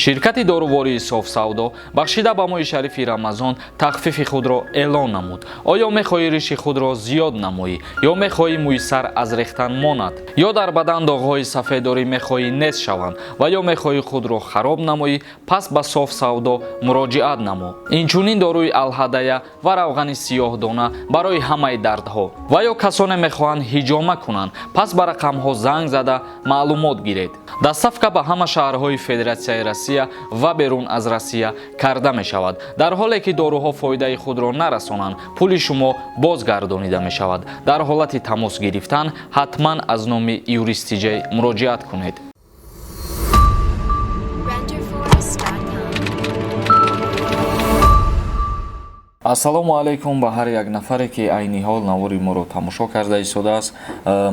ширкати дорувори софсавдо бахшида ба моҳи шарифи рамазон тахфифи худро эълон намуд. оё мехоҳӣ риши худро зиёд намоӣ ё мехоҳӣ мӯи сар аз рехтан монад ё дар бадан доғҳои сафедорӣ мехоҳӣ нест шаванд ва ё мехоҳӣ худро хароб намоӣ, пас ба софсавдо муроҷиат намо. инчунин доруи алҳадая ва равғани сиёҳдона барои ҳамаи дардҳо ва ё касоне мехоҳанд ҳиҷома кунанд, пас ба рақамҳо занг зада маълумот гиред. доставка ба ҳама шаҳрҳои федератсияи Россия ва берун аз Россия карда мешавад. дар ҳоле ки доруҳо фоидаи худро нарасонанд, пули шумо бозгардонида мешавад. дар ҳолати тамос гирифтан ҳатман аз номи юристиҷей муроҷиат кунед. ассалому алайкум ба ҳар як нафаре ки айни ҳол навори моро тамошо карда истодааст.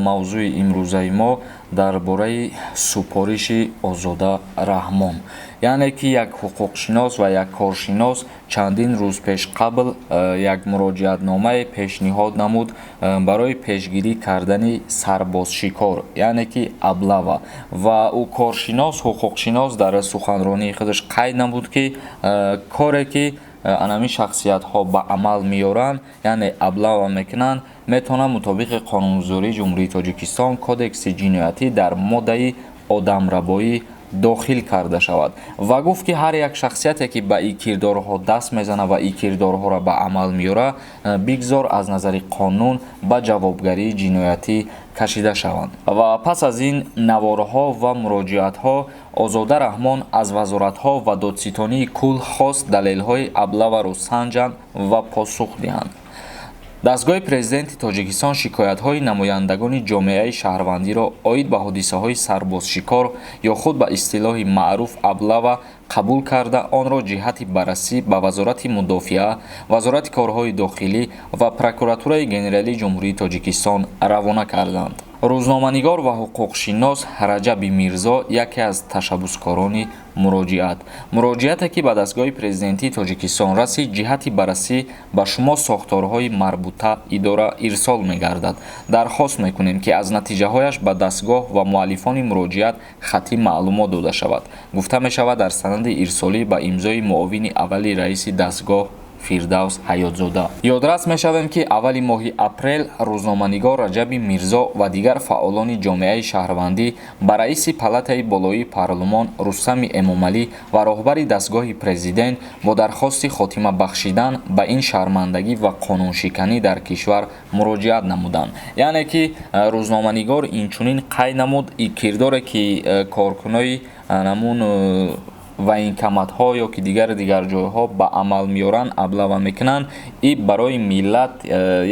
мавзӯи имрӯзаи мо дар бораи супориши Озода Раҳмон, яъне ки як ҳуқуқшинос ва як коршинос чандин рӯз пеш қабл як муроҷиатномае пешниҳод намуд барои пешгирӣ кардани сарбозшикор, яъне ки аблава, ва ӯ коршинос ҳуқуқшинос дар суханронии худаш қайд намуд ки коре ки анами шахсиятҳо ба амал меёранд, яъне аблава мекунанд, метавонад мутобиқи қонунгузории ҷумҳурии Тоҷикистон кодекси ҷиноятӣ дар моддаи одамрабоӣ дохил карда шавад ва гуфт ки ҳар як шахсияте ки ба ин кирдорҳо даст мезанад ва ин кирдорҳоро ба амал меёрад, бигзор аз назари қонун ба ҷавобгарии ҷиноятӣ кашида шаванд. ва пас аз ин навораҳо ва муроҷиатҳо Озода Раҳмон аз вазоратҳо ва додситонии кул хост далелҳои аблаваро санҷанд ва посух диҳанд. дастгоҳи президенти Тоҷикистон шикоятҳои намояндагони ҷомеаи шаҳрвандиро оид ба ҳодисаҳои сарбозшикор ё худ ба истилоҳи маъруф аблава қабул карда, онро ҷиҳати баррасӣ ба Вазорати Мудофиа, Вазорати корҳои дохилӣ ва Прокуратураи генералии ҷумҳурии Тоҷикистон равона карданд. рӯзноманигор ва ҳуқуқшинос Раҷаби Мирзо яке аз ташаббускорони муроҷиате ки ба дастгоҳи президентии Тоҷикистон расид, ҷиҳати баррасӣ ба шумо сохторҳои марбута идора ирсол мегардад. дархост мекунем ки аз натиҷаҳояш ба дастгоҳ ва муаллифони муроҷиат хати маълумот дода шавад. гуфта мешавад дар санади ирсолӣ ба имзои муовини аввали раиси дастгоҳ Фирдавс Ҳаётзода. ёдрас мешавем ки аввали моҳи апрел рӯзноманигор Раҷаби Мирзо ва дигар фаъолони ҷомеаи шаҳрвандӣ ба раиси палатаи болоии парлумон Рустами Эмомалӣ ва роҳбари дастгоҳи президент бо дархости хотима бахшидан ба ин шармандагӣ ва қонуншиканӣ дар кишвар муроҷиат намуданд. яъне ки рӯзноманигор инчунин қайд намуд ин кирдоре ки коркунои намун военкоматҳо ё ки дигар ҷойҳо ба амал меёранд, аблава мекунанд, ин барои миллат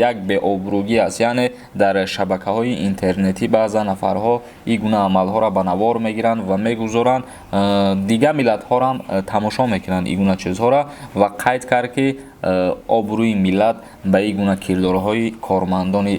як беобрӯгӣ аст. яъне дар шабакаҳои интернетӣ баъзан нафарҳо ин гуна амалҳоро ба навор мегиранд ва мегузоранд, дигар миллатҳоро ҳам тамошо мекунанд ин гуна чизҳоро, ва қайд кард ки обрӯи миллат ба ин гуна кирдорҳои кормандони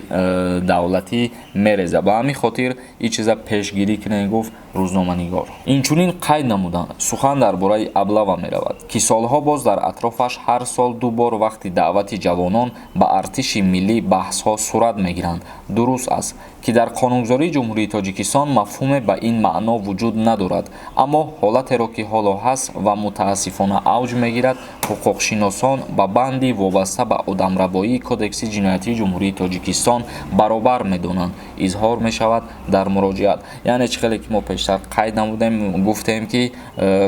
давлатӣ мерезад. ба ҳамин хотир ин чиза пешгирӣ кунем, гуфт рӯзноманигор. инчунин қайд намуданд сухан дар бораи аблава меравад ки солҳо боз дар атрофаш ҳар сол ду бор вақти даъвати ҷавонон ба артиши миллӣ баҳсҳо сурат мегиранд. дуруст аст ки дар қонунгузории ҷумҳурии Тоҷикистон мафҳуме ба ин маъно вуҷуд надорад, аммо ҳолатеро ки ҳоло ҳаст ва мутаассифона авҷ мегирад, ҳуқуқшиносон ба банди вобаста ба одамрабоии кодекси ҷиноятии ҷумҳурии Тоҷикистон баробар медонанд, изҳор мешавад дар муроҷиат. яъне чӣ хеле ки мо пештар қайд намудем, гуфтем ки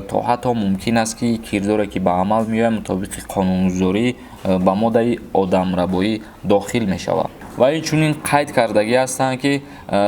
то ҳатто мумкин аст ки кирдоре ки ба амал меояд мутобиқи қонунгузорӣ ба моддаи одамрабоӣ дохил мешавад. ва инчунин қайд кардагӣ ҳастанд ки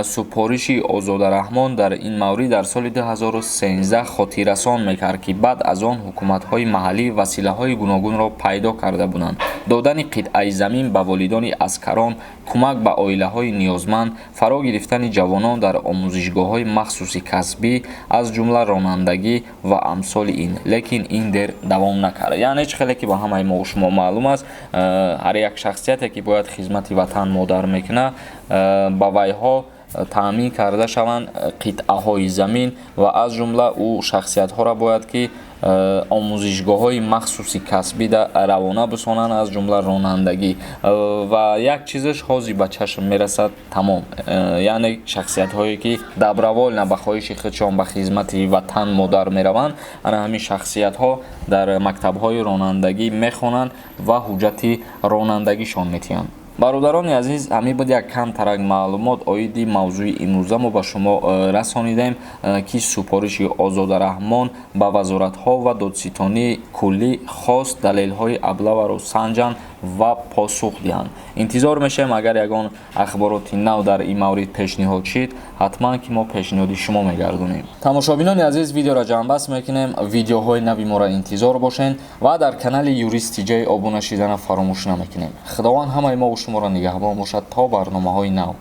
супориши Озода Раҳмон дар ин маврид дар соли 2013 хотиррасон мекард ки баъд аз он ҳукуматҳои маҳаллӣ василаҳои гуногунро пайдо карда буданд. додани қитъаи замин ба волидони аскарон, кӯмак ба оилаҳои ниёзманд, фаро гирифтани ҷавонон дар омӯзишгоҳҳои махсуси касбӣ, аз ҷумла ронандагӣ ва амсоли ин. лекин ин дер давом накард. яъне чӣ хеле ки ба ҳамаи мо шумо маълум аст, ҳар як шахсияте ки бояд хизмати ватан модар мекунад, ба вайҳо таъмин карда шаванд қитъаҳои замин ва аз ҷумла ӯ шахсиятҳоро бояд ки омӯзишгоҳҳои махсуси касбӣ равона бисонанд, аз ҷумла ронандагӣ. Ва як чизаш ҳозир ба чашм мерасад тамом, яъне шахсиятҳое ки дабраволна ба хоҳиши худшон ба хизмати ватан модар мераванд, ана ҳамин шахсиятҳо дар мактабҳои ронандагӣ мехонанд ва ҳуҷҷати ронандагишон метиҳанд. бародарони азиз, ҳамин буд як камтарак маълумот оиди мавзӯи имрӯза мо ба шумо расонидем ки супориши Озодараҳмон ба вазоратҳо ва додситонии куллӣ хост далелҳои аблаваро санҷанд ва посух диҳанд. интизор мешавем, агар ягон ахбороти нав дар ин маврид пешниҳод шид, ҳатман ки мо пешниҳоди шумо мегардонем. тамошобинони азиз, видеоро ҷамъбаст мекунем. видеоҳои нави моро интизор бошед ва дар канали юристи ҷои обуна шидана фаромӯш намекунем. худованд ҳамаи мо ва шуморо нигаҳбон бошад то барномаҳои нав.